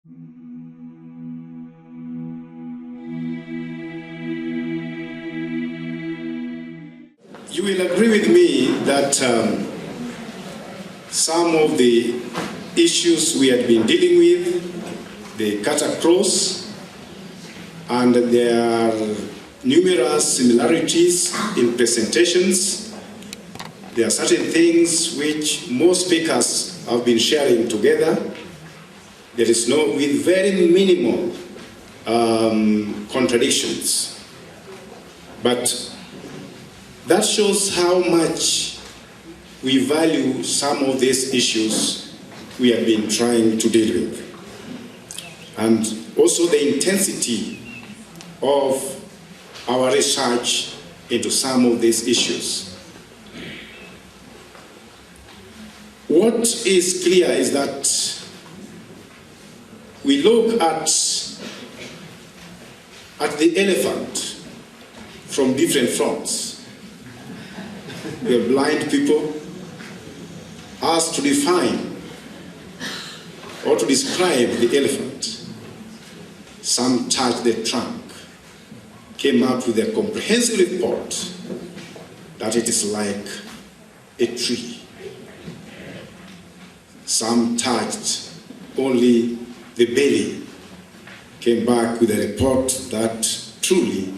You will agree with me that some of the issues we had been dealing with, they cut across, and there are numerous similarities in presentations. There are certain things which most speakers have been sharing together. There is with very minimal contradictions. But that shows how much we value some of these issues we have been trying to deal with. And also the intensity of our research into some of these issues. What is clear is that we look at the elephant from different fronts. We are blind people asked to define or to describe the elephant. Some touched the trunk, came up with a comprehensive report that it is like a tree. Some touched only the belly, came back with a report that truly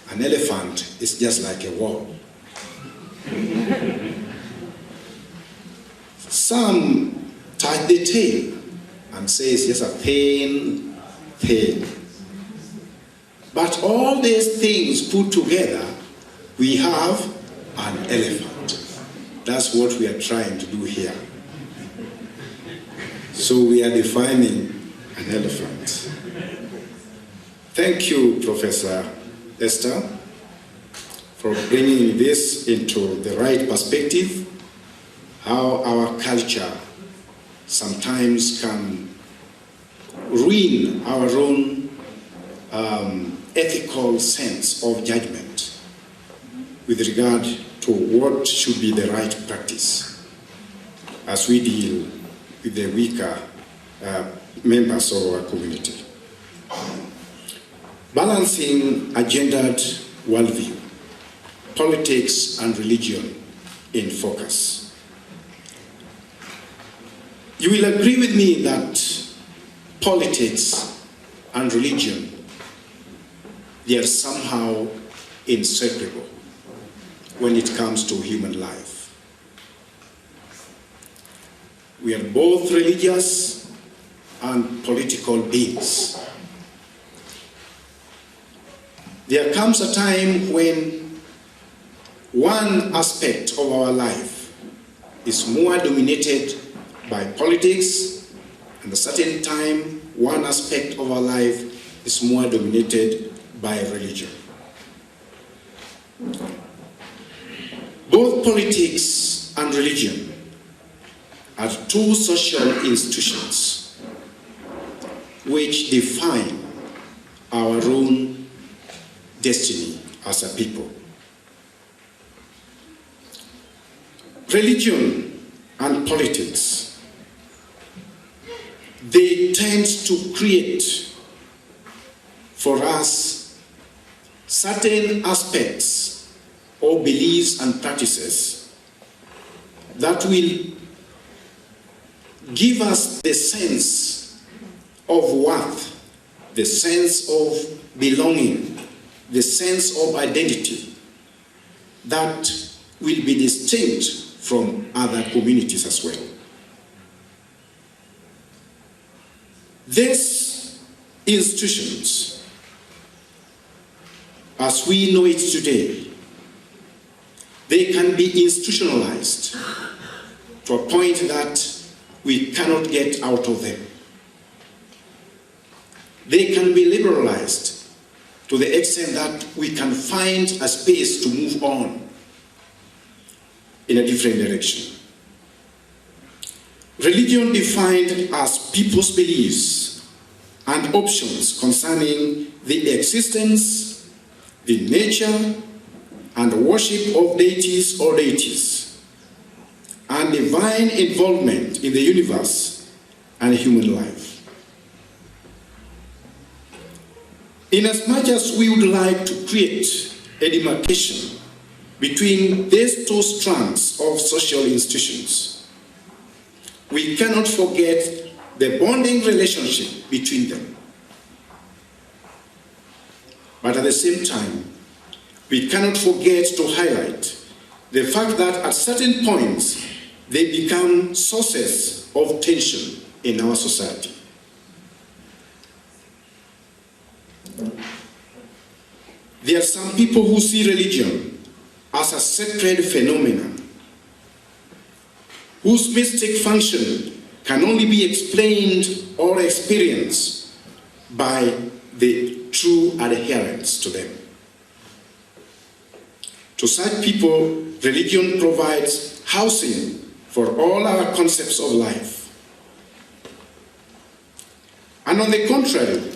an elephant is just like a wall. Some touch the tail and say it's just a thin tail. But all these things put together, we have an elephant. That's what we are trying to do here. So we are defining an elephant. Thank you, Professor Esther, for bringing this into the right perspective, how our culture sometimes can ruin our own ethical sense of judgment with regard to what should be the right practice as we deal with the weaker members of our community. Balancing a gendered worldview, politics and religion in focus. You will agree with me that politics and religion, they are somehow inseparable when it comes to human life. We are both religious and political beings. There comes a time when one aspect of our life is more dominated by politics, and at a certain time, one aspect of our life is more dominated by religion. Both politics and religion are two social institutions which define our own destiny as a people. Religion and politics, they tend to create for us certain aspects or beliefs and practices that will give us the sense of worth, the sense of belonging, the sense of identity that will be distinct from other communities as well. These institutions, as we know it today, they can be institutionalized to a point that we cannot get out of them. They can be liberalized to the extent that we can find a space to move on in a different direction. Religion defined as people's beliefs and options concerning the existence, the nature, and worship of deities or deities, and divine involvement in the universe and human life. Inasmuch as we would like to create a demarcation between these two strands of social institutions, we cannot forget the bonding relationship between them. But at the same time, we cannot forget to highlight the fact that at certain points, they become sources of tension in our society. There are some people who see religion as a sacred phenomenon, whose mystic function can only be explained or experienced by the true adherence to them. To such people, religion provides housing for all our concepts of life. And on the contrary,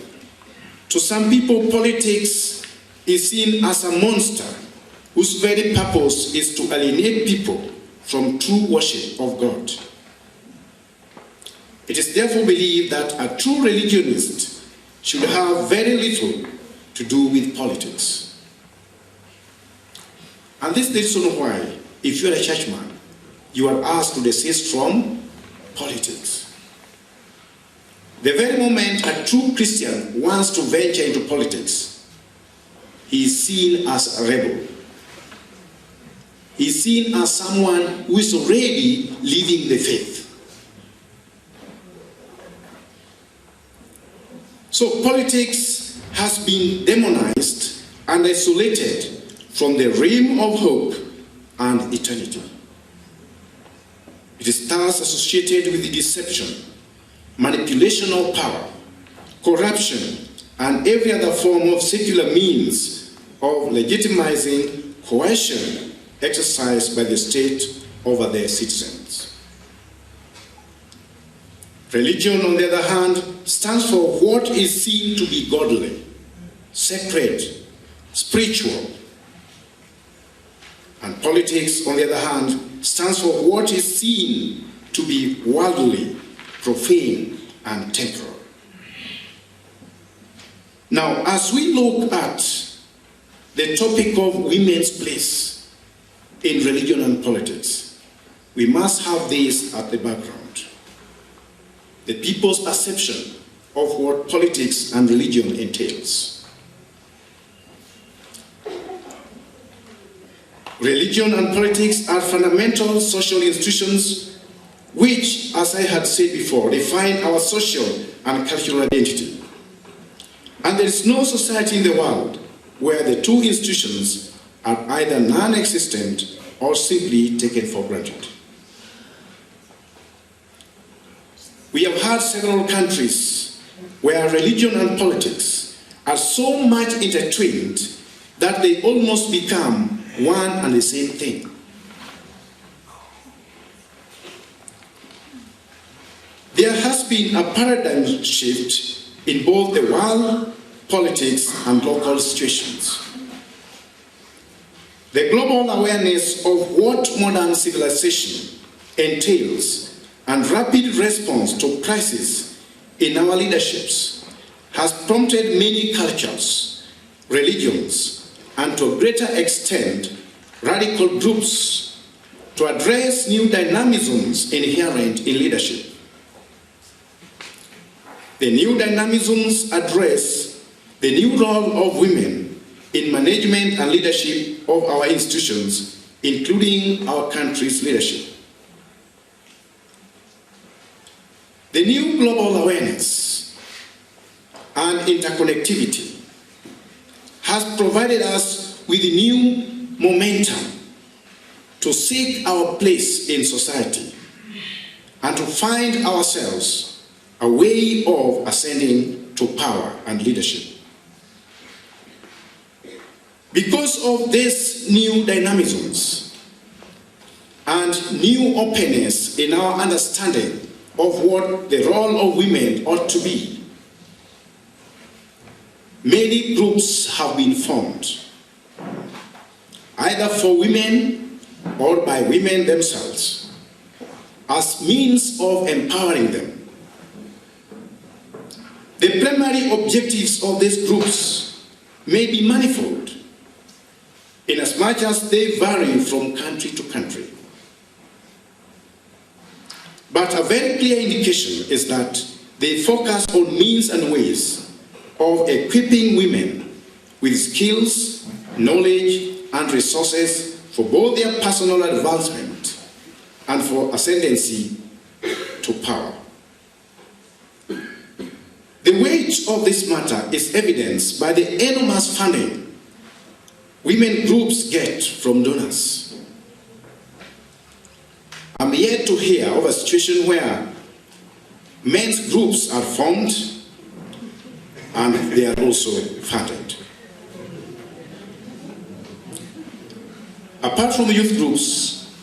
to some people, politics is seen as a monster whose very purpose is to alienate people from true worship of God. It is therefore believed that a true religionist should have very little to do with politics. And this is the reason why, if you are a churchman, you are asked to desist from politics. The very moment a true Christian wants to venture into politics, he is seen as a rebel. He is seen as someone who is already leaving the faith. So politics has been demonized and isolated from the realm of hope and eternity. It is thus associated with the deception, manipulation of power, corruption, and every other form of secular means of legitimizing coercion exercised by the state over their citizens. Religion, on the other hand, stands for what is seen to be godly, sacred, spiritual. And politics, on the other hand, stands for what is seen to be worldly, profane, and temporal. Now, as we look at the topic of women's place in religion and politics, we must have this at the background. The people's perception of what politics and religion entails. Religion and politics are fundamental social institutions which, as I had said before, define our social and cultural identity. And there is no society in the world where the two institutions are either non-existent or simply taken for granted. We have had several countries where religion and politics are so much intertwined that they almost become one and the same thing. There has been a paradigm shift in both the world, politics, and local situations. The global awareness of what modern civilization entails and rapid response to crisis in our leaderships has prompted many cultures, religions, and to a greater extent, radical groups to address new dynamisms inherent in leadership. The new dynamisms address the new role of women in management and leadership of our institutions, including our country's leadership. The new global awareness and interconnectivity has provided us with a new momentum to seek our place in society and to find ourselves a way of ascending to power and leadership. Because of these new dynamisms and new openness in our understanding of what the role of women ought to be, many groups have been formed, either for women or by women themselves, as means of empowering them. The primary objectives of these groups may be manifold, inasmuch as they vary from country to country. But a very clear indication is that they focus on means and ways of equipping women with skills, knowledge, and resources for both their personal advancement and for ascendancy to power. The weight of this matter is evidenced by the enormous funding women groups get from donors. I'm yet to hear of a situation where men's groups are formed and they are also funded. Apart from youth groups,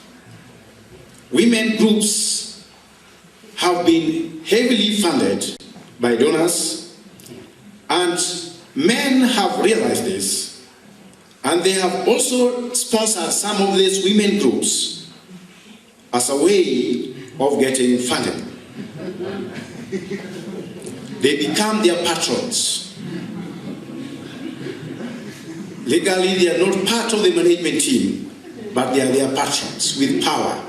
women groups have been heavily funded by donors, and men have realized this, and they have also sponsored some of these women groups as a way of getting funding. They become their patrons. Legally, they are not part of the management team, but they are their patrons with power.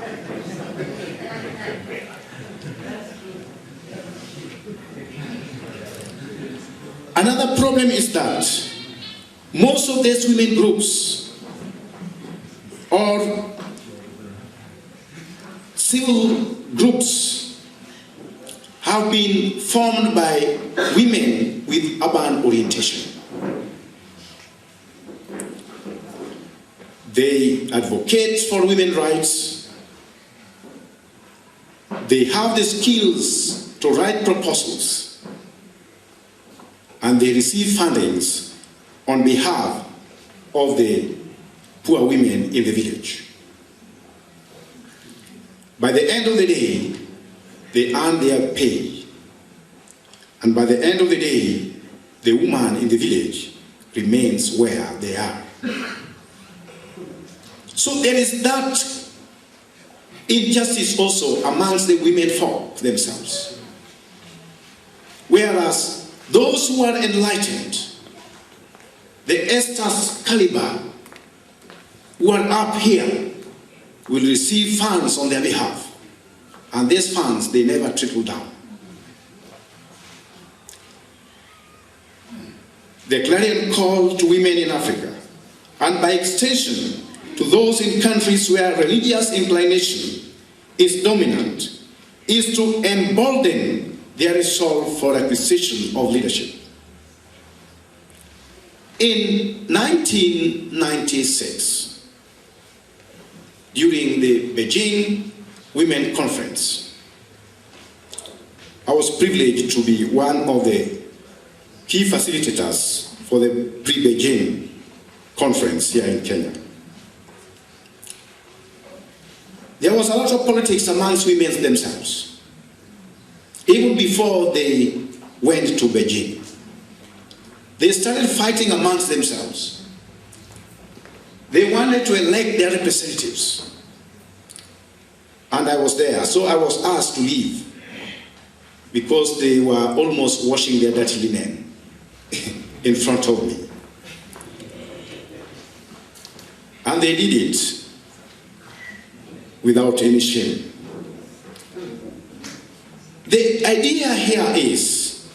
Another problem is that most of these women groups or civil groups have been formed by women with urban orientation. They advocate for women's rights. They have the skills to write proposals, and they receive fundings on behalf of the poor women in the village. By the end of the day, they earn their pay. And by the end of the day, the woman in the village remains where they are. So there is that injustice also amongst the women folk themselves. Whereas those who are enlightened, the Esther's caliber, who are up here, will receive funds on their behalf. And these funds, they never trickle down. The clarion call to women in Africa, and by extension to those in countries where religious inclination is dominant, is to embolden their resolve for acquisition of leadership. In 1996, during the Beijing Women Conference, I was privileged to be one of the key facilitators for the pre-Beijing conference here in Kenya. There was a lot of politics amongst women themselves, even before they went to Beijing. They started fighting amongst themselves. They wanted to elect their representatives. And I was there, so I was asked to leave because they were almost washing their dirty linen in front of me. And they did it without any shame. The idea here is,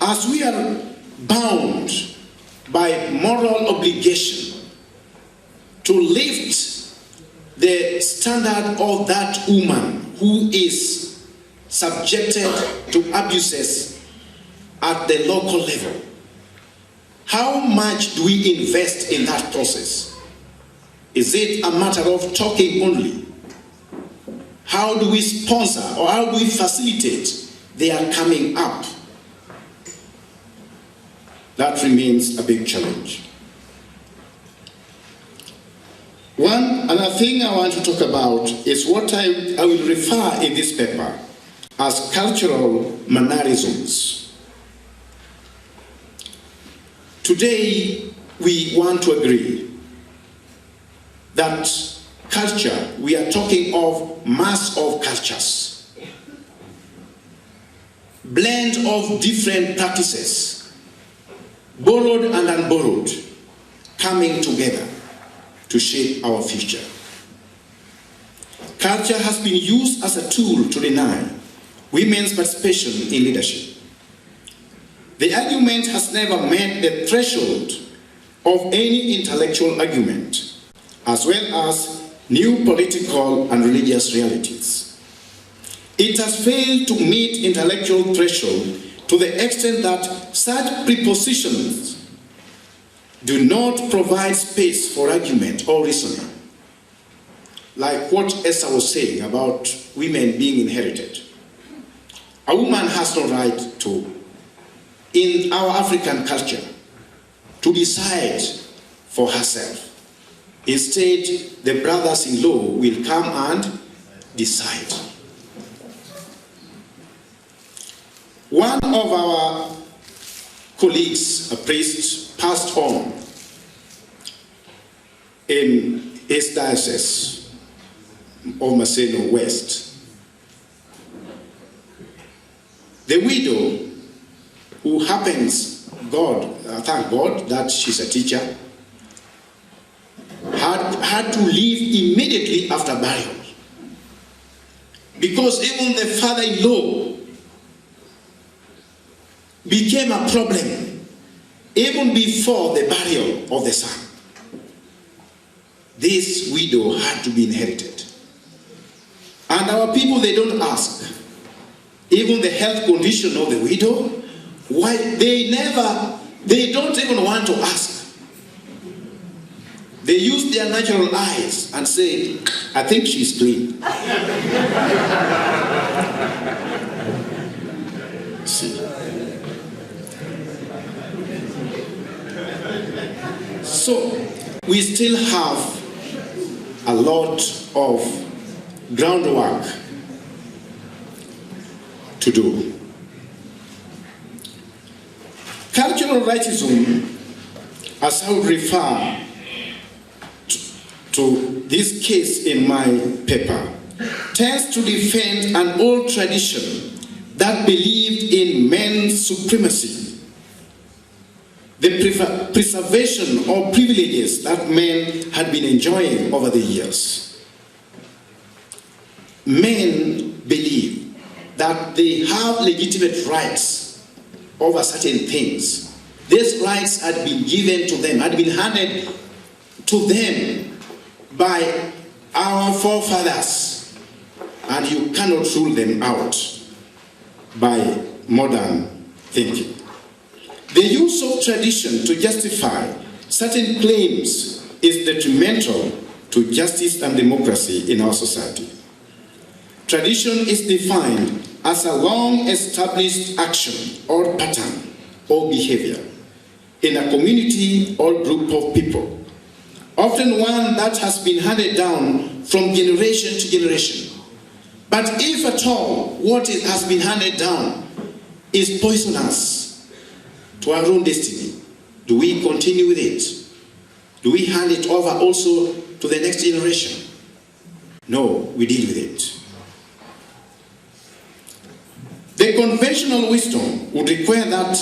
as we are bound by moral obligation to lift the standard of that woman who is subjected to abuses at the local level, how much do we invest in that process? Is it a matter of talking only? How do we sponsor or how do we facilitate their coming up? That remains a big challenge. Another thing I want to talk about is what I will refer in this paper as cultural mannerisms. Today, we want to agree that culture, we are talking of mass of cultures, blend of different practices, borrowed and unborrowed, coming together to shape our future. Culture has been used as a tool to deny women's participation in leadership. The argument has never met the threshold of any intellectual argument, as well as new political and religious realities. It has failed to meet intellectual threshold to the extent that such prepositions do not provide space for argument or reasoning. Like what Esther was saying about women being inherited. A woman has no right to, in our African culture, to decide for herself. Instead, the brothers-in-law will come and decide. One of our colleagues, a priest, passed on in his diocese of Maseno West. The widow, who happens, thank God that she's a teacher, had to leave immediately after burial. Because even the father-in-law became a problem even before the burial of the son. This widow had to be inherited. And our people, they don't ask. Even the health condition of the widow, why they don't even want to ask. They use their natural eyes and say, I think she's clean. See. So, we still have a lot of groundwork to do. Cultural rightism, as I would refer to this case in my paper, tends to defend an old tradition that believed in men's supremacy, the preservation of privileges that men had been enjoying over the years. Men believe that they have legitimate rights over certain things. These rights had been given to them, had been handed to them by our forefathers, and you cannot rule them out by modern thinking. The use of tradition to justify certain claims is detrimental to justice and democracy in our society. Tradition is defined as a long-established action or pattern or behavior in a community or group of people, often one that has been handed down from generation to generation. But if at all what has been handed down is poisonous to our own destiny, do we continue with it? Do we hand it over also to the next generation? No, we deal with it. The conventional wisdom would require that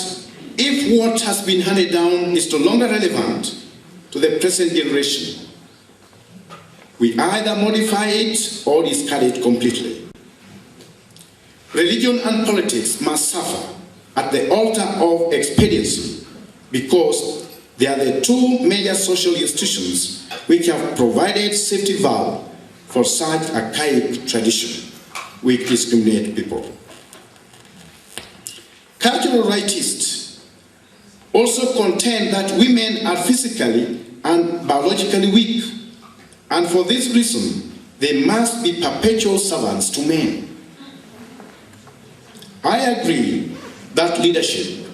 if what has been handed down is no longer relevant to the present generation, we either modify it or discard it completely. Religion and politics must suffer at the altar of expediency because they are the two major social institutions which have provided safety valve for such archaic tradition which discriminate people. Cultural rightists also contend that women are physically and biologically weak, and for this reason, they must be perpetual servants to men. I agree that leadership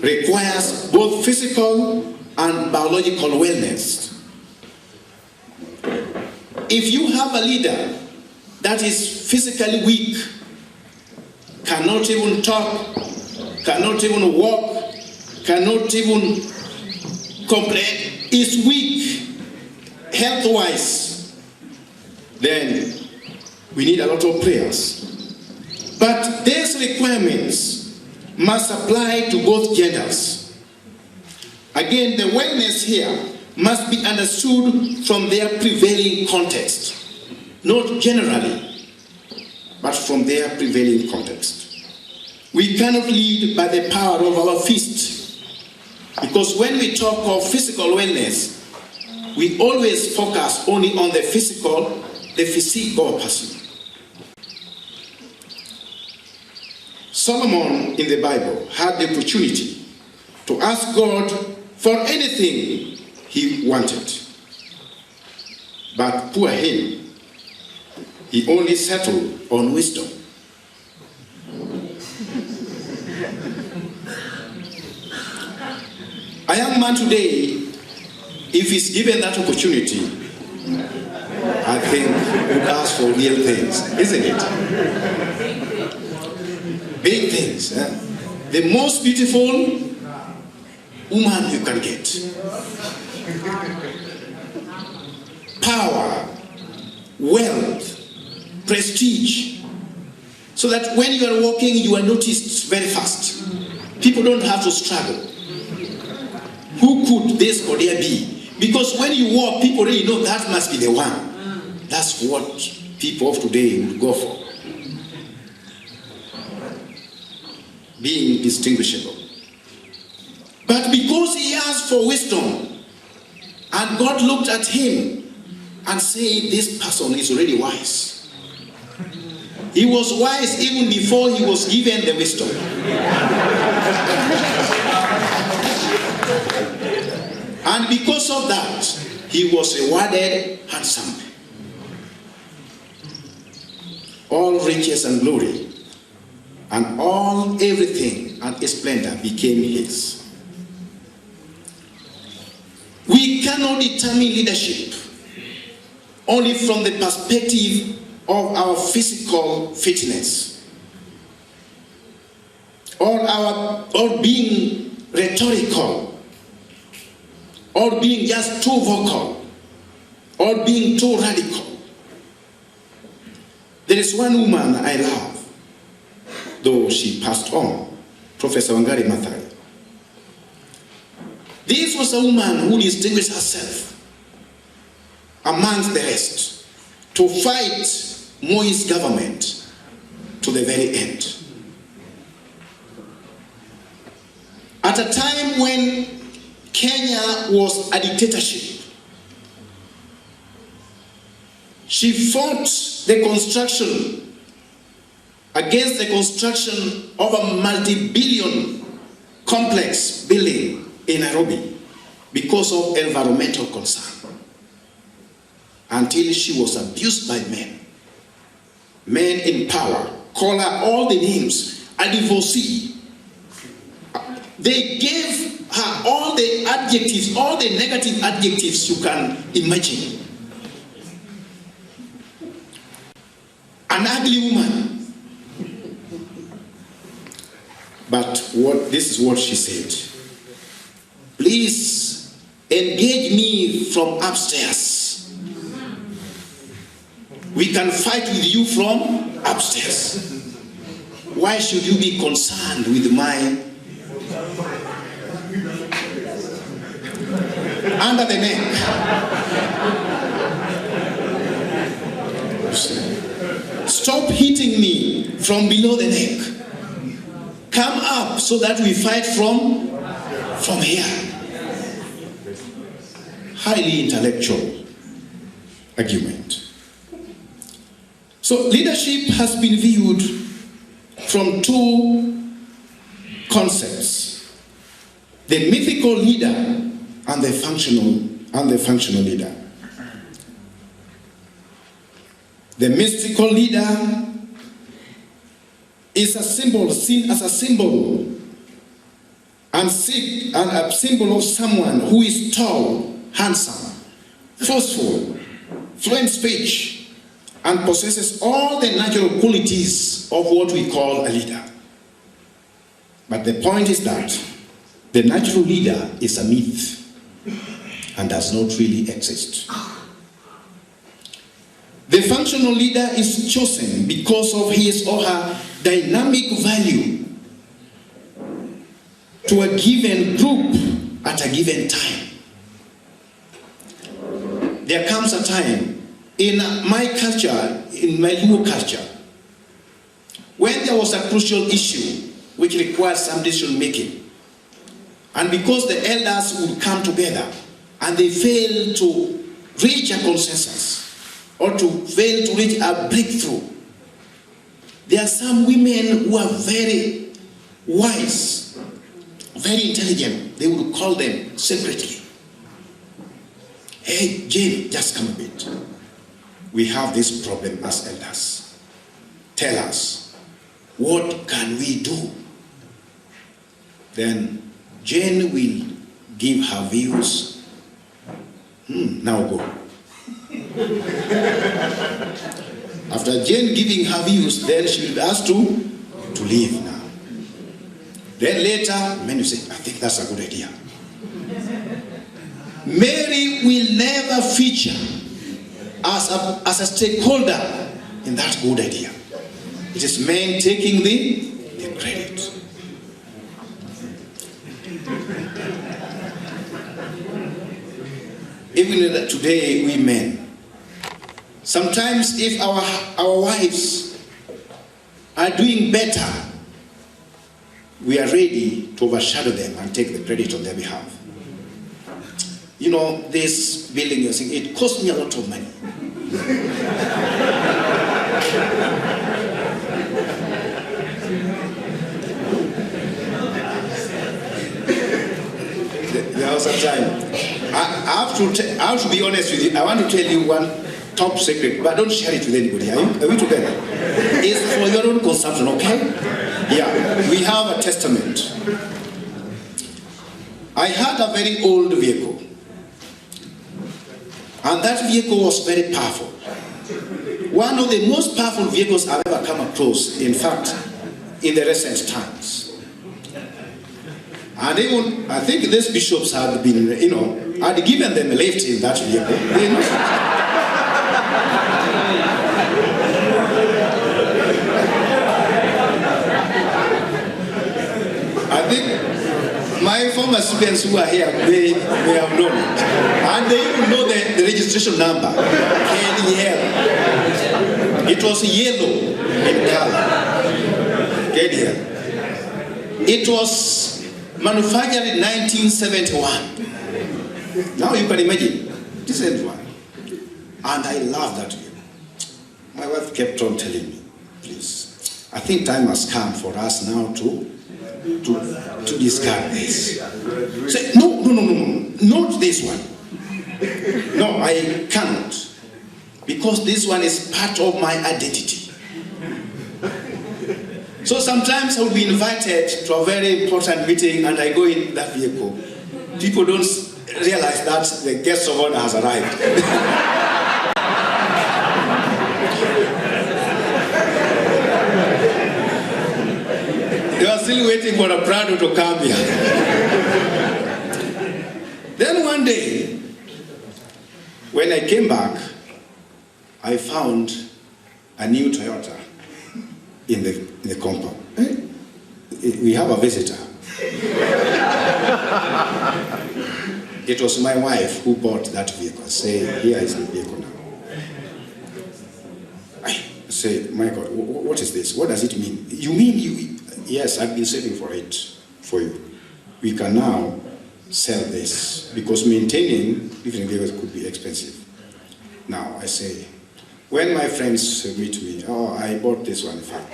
requires both physical and biological wellness. If you have a leader that is physically weak, cannot even talk, cannot even walk, cannot even complain, is weak health-wise, then we need a lot of prayers. But these requirements must apply to both genders. Again, the wellness here must be understood from their prevailing context, not generally, but from their prevailing context. We cannot lead by the power of our fist, because when we talk of physical wellness, we always focus only on the physical, the physique of a person. Solomon in the Bible had the opportunity to ask God for anything he wanted. But poor him, he only settled on wisdom. A young man today, if he's given that opportunity, I think would ask for real things, isn't it? Big things. The most beautiful woman you can get. Power, wealth, prestige. So that when you are walking, you are noticed very fast. People don't have to struggle. Who could this Kodia be? Because when you walk, people really know that must be the one. That's what people of today would go for. Being distinguishable. But because he asked for wisdom, and God looked at him and said, this person is already wise. He was wise even before he was given the wisdom. And because of that, he was rewarded handsomely. All riches and glory, and all everything and splendor became his. We cannot determine leadership only from the perspective of our physical fitness, or being rhetorical, or being just too vocal, or being too radical. There is one woman I love, though she passed on, Professor Wangari Maathai. This was a woman who distinguished herself amongst the rest to fight Moi's government to the very end. At a time when Kenya was a dictatorship, she fought against the construction of a multi-billion complex building in Nairobi because of environmental concern, until she was abused by men. Men in power call her all the names, a divorcee. They gave her all the adjectives, all the negative adjectives you can imagine. An ugly woman. But this is what she said. Please engage me from upstairs. We can fight with you from upstairs. Why should you be concerned with my under the neck? Stop hitting me from below the neck. Come up so that we fight from here. Highly intellectual argument. So leadership has been viewed from two concepts: the mythical leader and the functional leader. The mystical leader is seen as a symbol and a symbol of someone who is tall, handsome, forceful, fluent speech, and possesses all the natural qualities of what we call a leader. But the point is that the natural leader is a myth and does not really exist. The functional leader is chosen because of his or her dynamic value to a given group, at a given time. There comes a time in my culture, in my Luo culture, when there was a crucial issue which required some decision making, and because the elders would come together and they failed to reach a consensus or to fail to reach a breakthrough, there are some women who are very wise, very intelligent. They would call them secretly. Hey, Jane, just come a bit. We have this problem as elders. Tell us, what can we do? Then Jane will give her views. Now go. After Jane giving her views, then she will be asked to leave now. Then later, men will say, I think that's a good idea. Mary will never feature as a stakeholder in that good idea. It is men taking the credit. Even today, we men, sometimes if our wives are doing better, we are ready to overshadow them and take the credit on their behalf. You know, this building you're saying, it cost me a lot of money. There was a time. I have to be honest with you. I want to tell you one top secret, but don't share it with anybody. Are we together? It's for your own consumption, okay? Yeah, we have a testament. I had a very old vehicle, and that vehicle was very powerful. One of the most powerful vehicles I've ever come across, in fact, in the recent times. And even, I think these bishops had been, had given them a lift in that vehicle. I think my former students who are here, they have known it. And they even know the registration number. KDL. It was yellow in color. KDL. It was manufactured in 1971. Now you can imagine, decent one. And I love that vehicle. My wife kept on telling me, please, I think time has come for us now to discard this. Say, no, not this one. No, I cannot. Because this one is part of my identity. So sometimes I will be invited to a very important meeting and I go in that vehicle. People don't realize that the guest of honor has arrived. They are still waiting for a Prado to come here. Then one day, when I came back, I found a new Toyota in the compound. We have a visitor. It was my wife who bought that vehicle. Say, here is the vehicle now. I say, my God, what is this? What does it mean? You mean you? Yes, I've been saving for it, for you. We can now sell this because maintaining different vehicles could be expensive. Now I say, when my friends meet me, oh, I bought this one, in fact.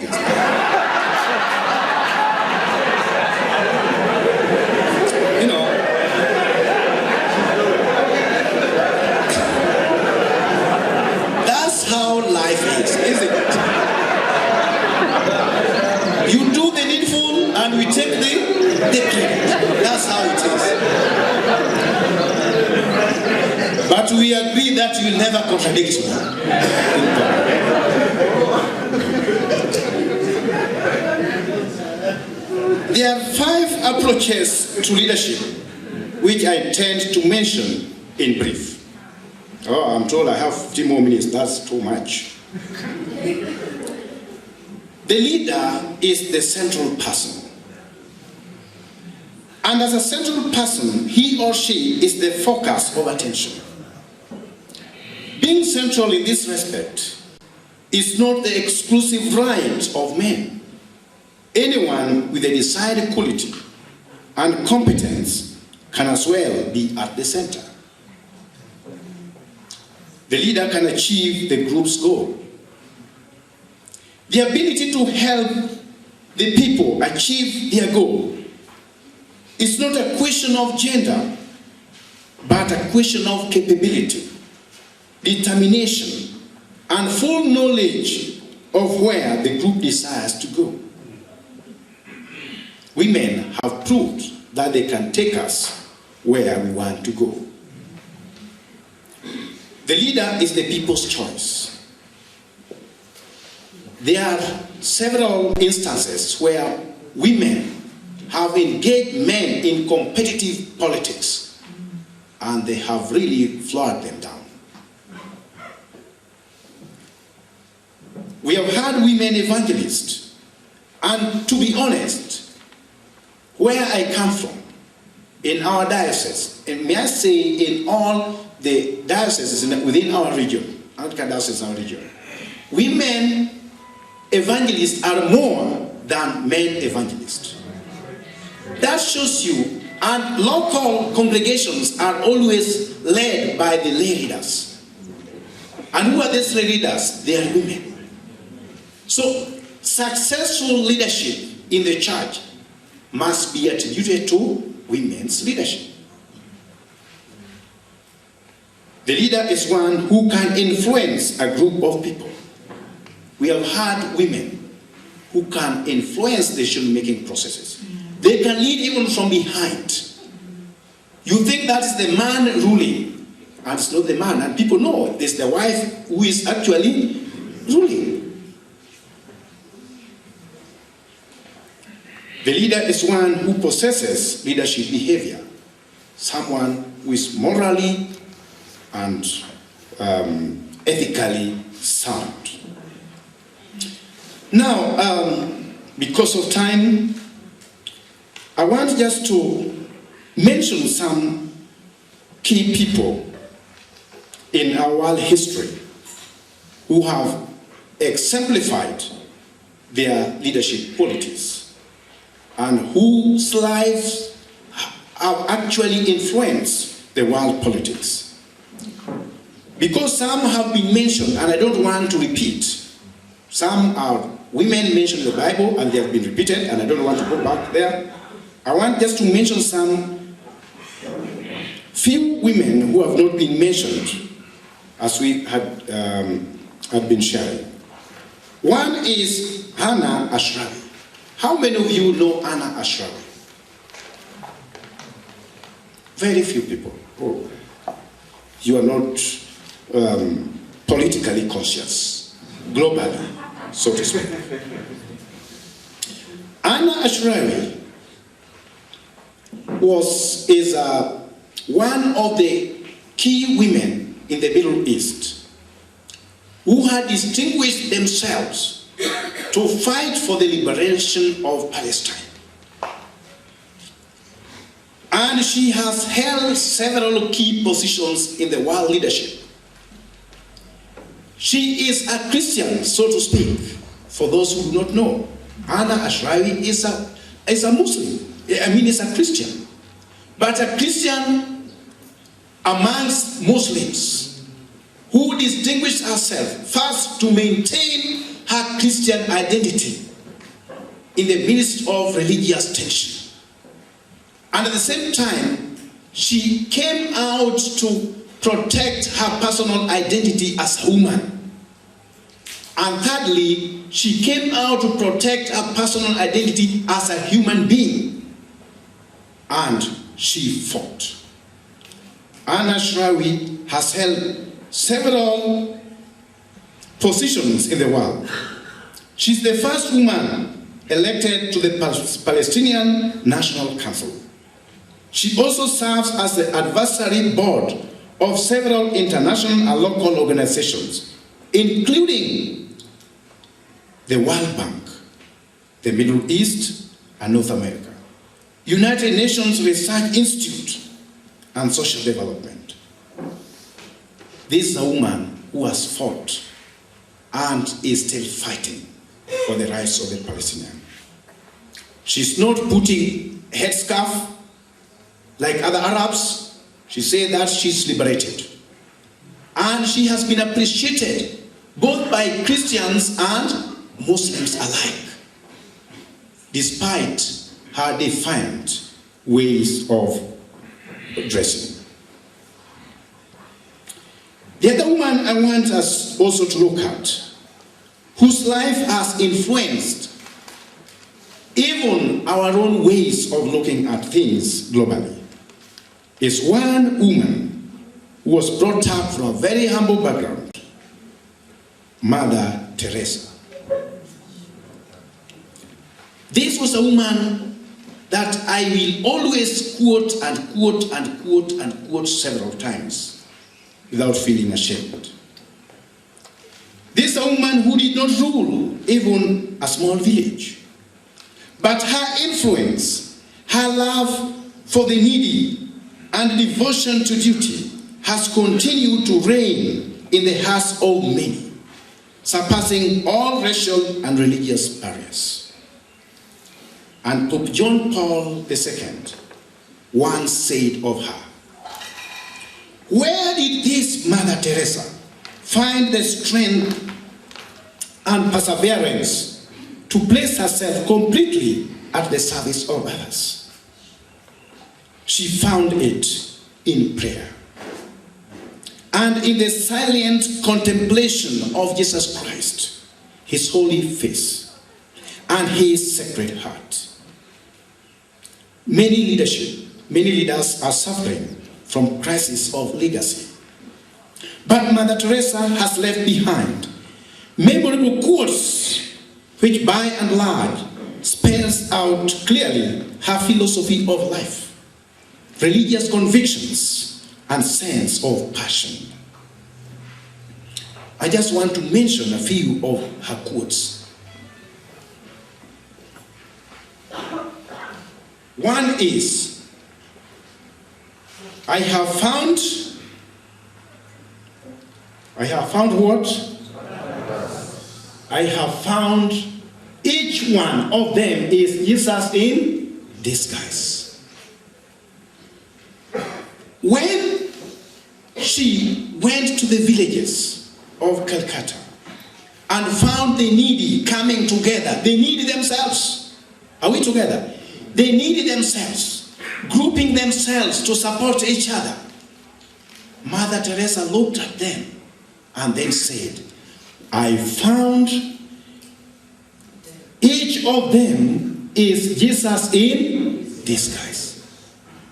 That's how life is, isn't it? You do the needful and we take the credit. That's how it is. But we agree that you will never contradict me. There are 5 approaches to leadership which I intend to mention in brief. Oh, I'm told I have 15 more minutes. That's too much. The leader is the central person. And as a central person, he or she is the focus of attention. Being central in this respect is not the exclusive right of men. Anyone with a desired quality and competence can as well be at the center. The leader can achieve the group's goal. The ability to help the people achieve their goal is not a question of gender, but a question of capability, determination, and full knowledge of where the group desires to go. Women have proved that they can take us where we want to go. The leader is the people's choice. There are several instances where women have engaged men in competitive politics, and they have really floored them down. We have had women evangelists, and to be honest, where I come from, in our diocese, and may I say in all the dioceses within our region, Anglican diocese in our region, women evangelists are more than men evangelists. That shows you, and local congregations are always led by the lay leaders. And who are these lay leaders? They are women. So, successful leadership in the church must be attributed to women's leadership. The leader is one who can influence a group of people. We have had women who can influence the decision-making processes. They can lead even from behind. You think that is the man ruling, and it's not the man. And people know it's the wife who is actually ruling. The leader is one who possesses leadership behavior, someone who is morally and ethically sound. Now, because of time, I want just to mention some key people in our world history who have exemplified their leadership qualities and whose lives have actually influenced the world politics. Because some have been mentioned, and I don't want to repeat. Some are women mentioned in the Bible, and they have been repeated, and I don't want to go back there. I want just to mention some few women who have not been mentioned, as we had been sharing. One is Hannah Ashrawi. How many of you know Hannah Ashrawi? Very few people. Oh, you are not politically conscious, globally, so to speak. Hannah Ashrawi is one of the key women in the Middle East who had distinguished themselves to fight for the liberation of Palestine. And she has held several key positions in the world leadership. She is a Christian, so to speak, for those who do not know. Hannah Ashrawi is a Muslim. Is a Christian. But a Christian amongst Muslims who distinguished herself first to maintain her Christian identity in the midst of religious tension. And at the same time, she came out to protect her personal identity as a woman. And thirdly, she came out to protect her personal identity as a human being. And she fought. Hannah Ashrawi has held several positions in the world. She's the first woman elected to the Palestinian National Council. She also serves as the advisory board of several international and local organizations, including the World Bank, the Middle East, and North America. United Nations Research Institute and Social Development. This is a woman who has fought and is still fighting for the rights of the Palestinians. She's not putting a headscarf like other Arabs. She said that she's liberated. And she has been appreciated both by Christians and Muslims alike, despite her defiant ways of dressing. The other woman I want us also to look at, whose life has influenced even our own ways of looking at things globally, is one woman who was brought up from a very humble background, Mother Teresa. This was a woman that I will always quote and quote and quote and quote several times without feeling ashamed. This is a woman who did not rule even a small village, but her influence, her love for the needy and devotion to duty has continued to reign in the hearts of many, surpassing all racial and religious barriers. And Pope John Paul II once said of her, "Where did this Mother Teresa find the strength and perseverance to place herself completely at the service of others? She found it in prayer and in the silent contemplation of Jesus Christ, his holy face, and his sacred heart." Many leaders are suffering from crisis of legacy. But Mother Teresa has left behind memorable quotes which by and large spells out clearly her philosophy of life, religious convictions, and sense of passion. I just want to mention a few of her quotes. One is, I have found what? I have found each one of them is Jesus in disguise. When she went to the villages of Calcutta and found the needy coming together, they needed themselves. Are we together? They needed themselves, grouping themselves to support each other. Mother Teresa looked at them and then said, I found each of them is Jesus in disguise.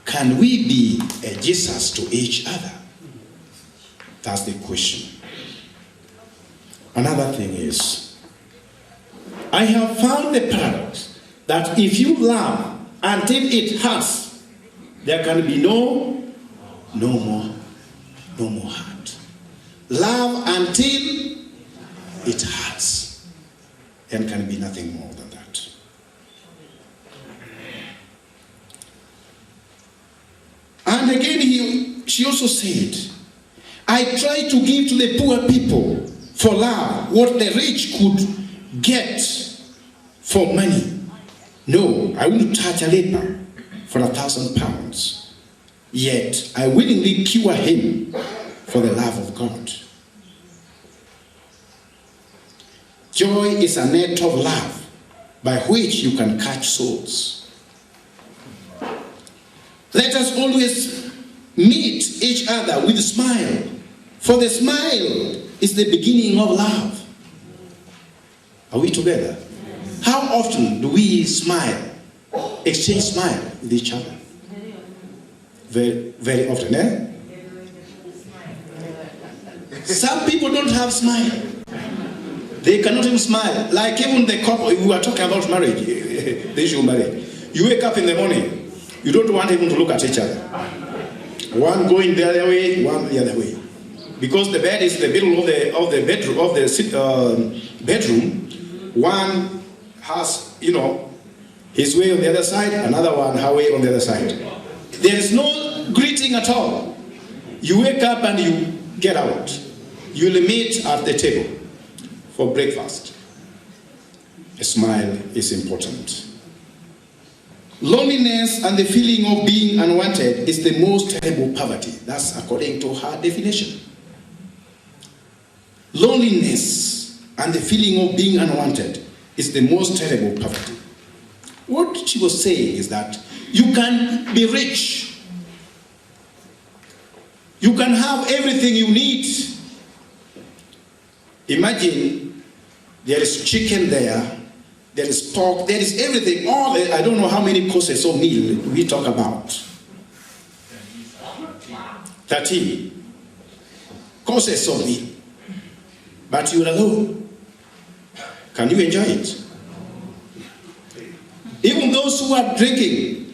Can we be a Jesus to each other? That's the question. Another thing is, I have found the paradox that if you love until it hurts, there can be no more hurt. Love until it hurts, there can be nothing more than that. And again, she also said, I try to give to the poor people for love what the rich could get for money. No, I wouldn't touch a leper for 1,000 pounds. Yet, I willingly cure him for the love of God. Joy is a net of love by which you can catch souls. Let us always meet each other with a smile, for the smile is the beginning of love. Are we together? How often do we smile, exchange smile with each other? Very, very often, eh? Some people don't have smile. They cannot even smile. Like even the couple, we were talking about marriage, the issue of marriage. You wake up in the morning, you don't want even to look at each other. One going the other way, one the other way. Because the bed is in the middle of the bedroom, bedroom, one has, His way on the other side, another one, her way on the other side. There is no greeting at all. You wake up and you get out. You will meet at the table for breakfast. A smile is important. Loneliness and the feeling of being unwanted is the most terrible poverty. That's according to her definition. Loneliness and the feeling of being unwanted is the most terrible poverty. What she was saying is that you can be rich. You can have everything you need. Imagine there is chicken there, there is pork, there is everything. I don't know how many courses of meal we talk about. 13 courses of meal. But you're alone. Can you enjoy it? Even those who are drinking,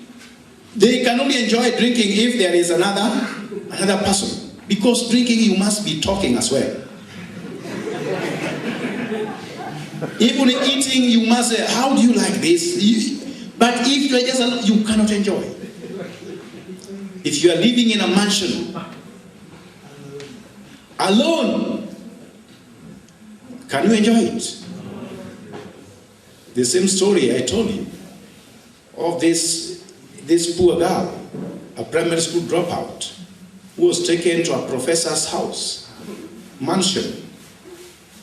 they can only enjoy drinking if there is another person. Because drinking, you must be talking as well. Even eating, you must say, how do you like this? But if you are just alone, you cannot enjoy. If you are living in a mansion, alone, can you enjoy it? The same story I told you of this poor girl, a primary school dropout, who was taken to a professor's house, mansion,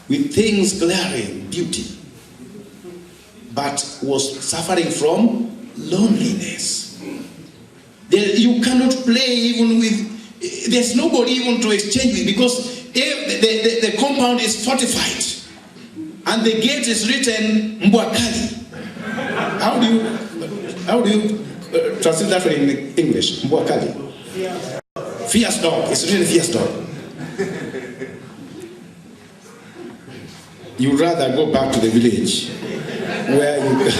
with things glaring, beauty, but was suffering from loneliness. You cannot play even with, there's nobody even to exchange with, because if the compound is fortified and the gate is written Mbwakali. How do you translate that in English? Mbwakali. Fierce dog. It's written fierce dog. You'd rather go back to the village where you...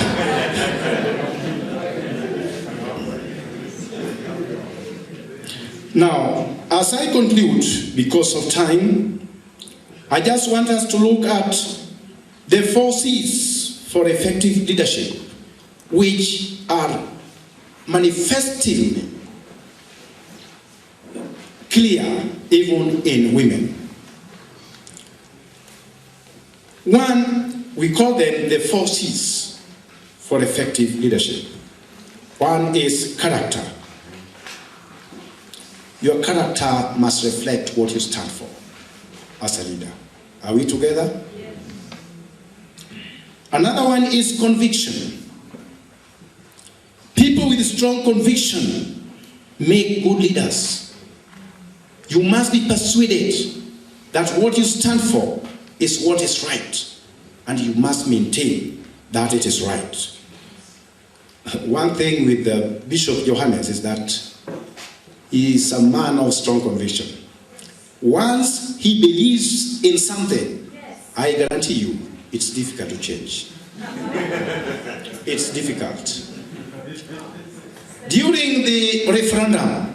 Now, as I conclude, because of time, I just want us to look at the 4 C's for effective leadership, which are manifesting clear even in women. One, we call them the 4 C's for effective leadership. One is character. Your character must reflect what you stand for as a leader. Are we together? Yes. Another one is conviction. People with strong conviction make good leaders. You must be persuaded that what you stand for is what is right, and you must maintain that it is right. One thing with the Bishop Johannes is that he is a man of strong conviction. Once he believes in something, I guarantee you, it's difficult to change. It's difficult. During the referendum,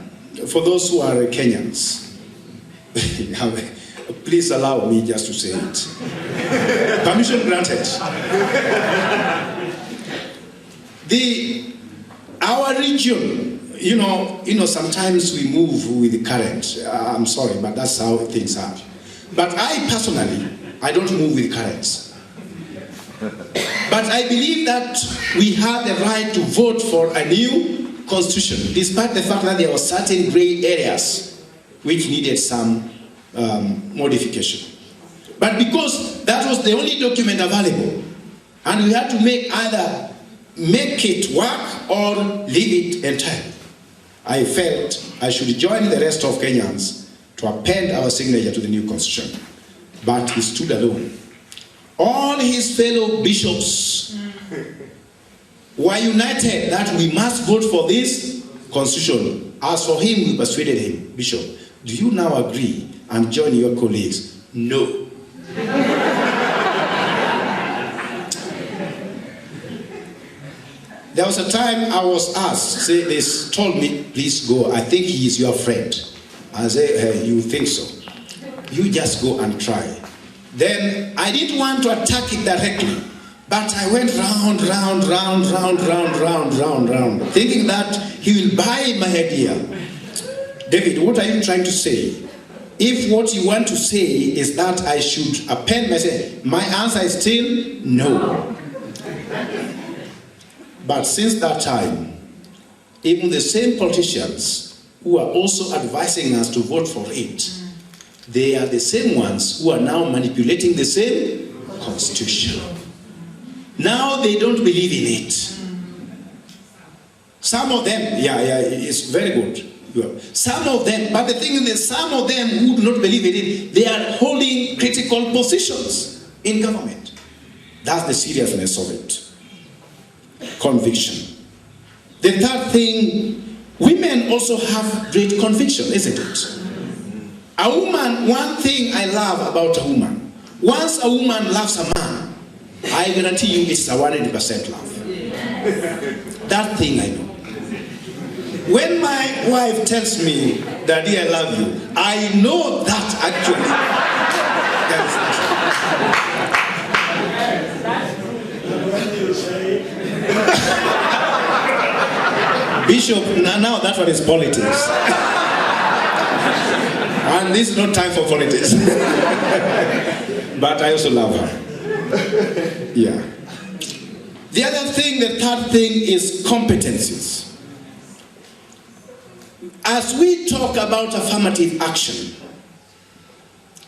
for those who are Kenyans, please allow me just to say it. Permission granted. Our region, you know, sometimes we move with the current. I'm sorry, but that's how things are. But I personally, I don't move with currents. But I believe that we have the right to vote for a new constitution, despite the fact that there were certain gray areas which needed some modification. But because that was the only document available, and we had to either make it work or leave it entirely, I felt I should join the rest of Kenyans to append our signature to the new constitution. But he stood alone. All his fellow bishops were united that we must vote for this constitution. As for him, we persuaded him, Bishop, do you now agree and join your colleagues? No. There was a time I was asked, they told me, please go, I think he is your friend. I said, hey, you think so? You just go and try. Then I didn't want to attack it directly, But I went round, thinking that he will buy my idea. David, what are you trying to say? If what you want to say is that I should append myself, my answer is still no. But since that time, even the same politicians who are also advising us to vote for it, they are the same ones who are now manipulating the same constitution. Now they don't believe in it. Some of them, it's very good. Some of them, but the thing is that some of them who do not believe in it, they are holding critical positions in government. That's the seriousness of it. Conviction. The third thing, women also have great conviction, isn't it? A woman, one thing I love about a woman, once a woman loves a man, I guarantee you it's a 100% love. That thing I know. When my wife tells me, Daddy, I love you, I know that actually. Bishop, now that one is politics. And this is not time for politics. But I also love her. Yeah. The other thing, the third thing is competencies. As we talk about affirmative action,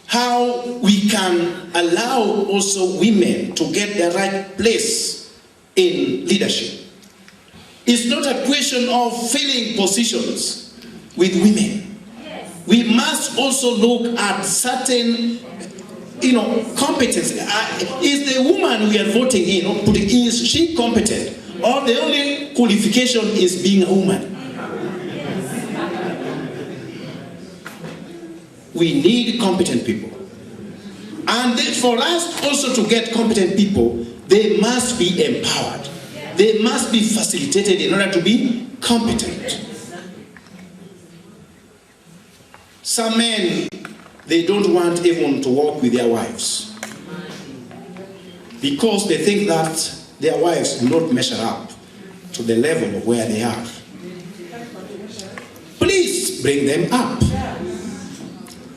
how we can allow also women to get the right place in leadership. It's not a question of filling positions with women. Yes. We must also look at certain, competence. Is the woman we are voting in, is she competent? Or the only qualification is being a woman? We need competent people. And then for us also to get competent people, they must be empowered. They must be facilitated in order to be competent. Some men, they don't want even to work with their wives because they think that their wives do not measure up to the level of where they are. Please bring them up.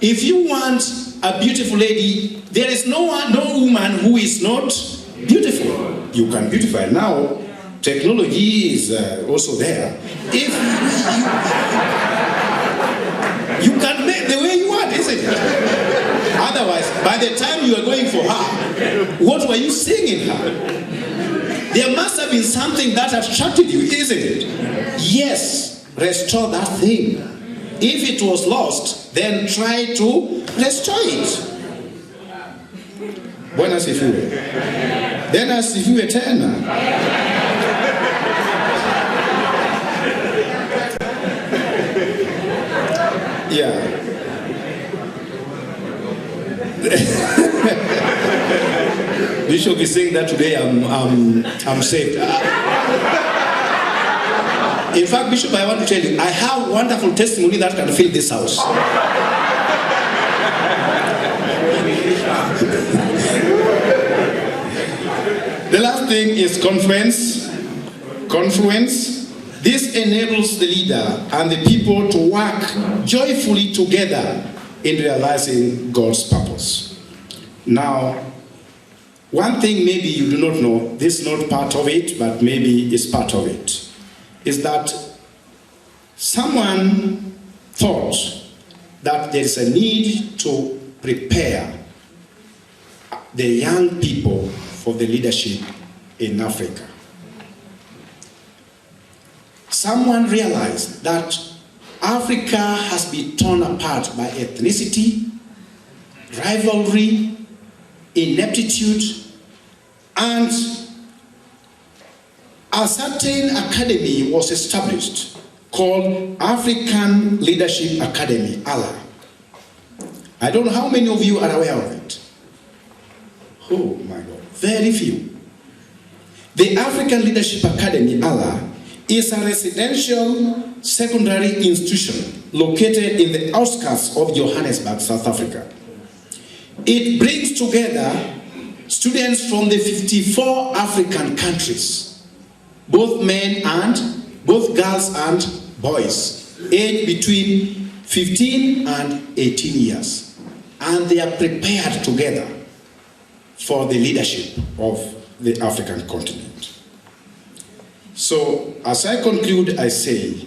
If you want a beautiful lady, there is no woman who is not beautiful. You can beautify. Now, technology is also there. If you can make the way you want, isn't it? Otherwise, by the time you are going for her, what were you seeing in her? There must have been something that attracted you, isn't it? Yes, restore that thing. If it was lost, then try to restore it. Bwana asifiwe. Tena asifiwe tena. Yeah. Bishop is saying that today I'm saved. In fact, Bishop, I want to tell you, I have wonderful testimony that can fill this house. The last thing is confluence. This enables the leader and the people to work joyfully together in realizing God's purpose. Now, one thing maybe you do not know, this is not part of it, but maybe it's part of it, is that someone thought that there is a need to prepare the young people for the leadership in Africa. Someone realized that Africa has been torn apart by ethnicity, rivalry, ineptitude, and a certain academy was established called African Leadership Academy, ALA. I don't know how many of you are aware of it. Oh my God, very few. The African Leadership Academy, ALA, is a residential secondary institution located in the outskirts of Johannesburg, South Africa. It brings together students from the 54 African countries, both girls and boys, aged between 15 and 18 years. And they are prepared together for the leadership of the African continent. So, as I conclude, I say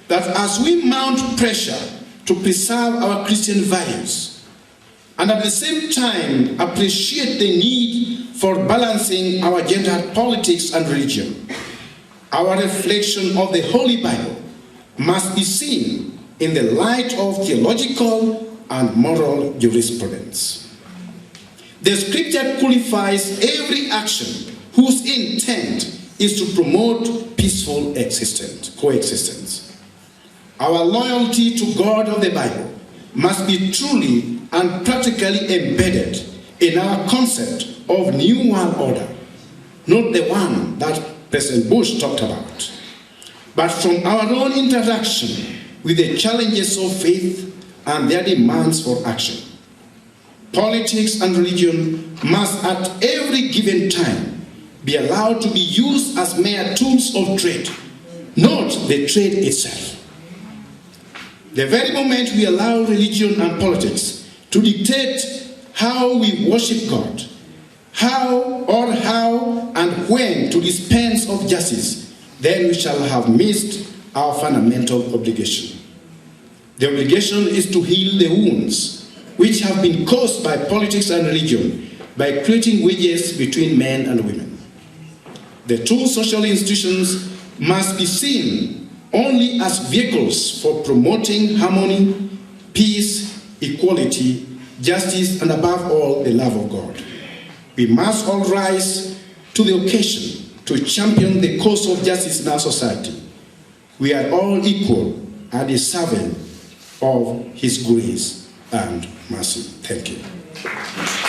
that as we mount pressure to preserve our Christian values, and at the same time appreciate the need for balancing our gender politics and religion, our reflection of the Holy Bible must be seen in the light of theological and moral jurisprudence. The scripture qualifies every action whose intent is to promote peaceful coexistence. Our loyalty to God of the Bible must be truly and practically embedded in our concept of New World Order, not the one that President Bush talked about, but from our own interaction with the challenges of faith and their demands for action. Politics and religion must at every given time be allowed to be used as mere tools of trade, not the trade itself. The very moment we allow religion and politics to dictate how we worship God, how and when to dispense of justice, then we shall have missed our fundamental obligation. The obligation is to heal the wounds which have been caused by politics and religion by creating wedges between men and women. The two social institutions must be seen only as vehicles for promoting harmony, peace, equality, justice, and above all, the love of God. We must all rise to the occasion to champion the cause of justice in our society. We are all equal and deserving of His grace and mercy. Thank you.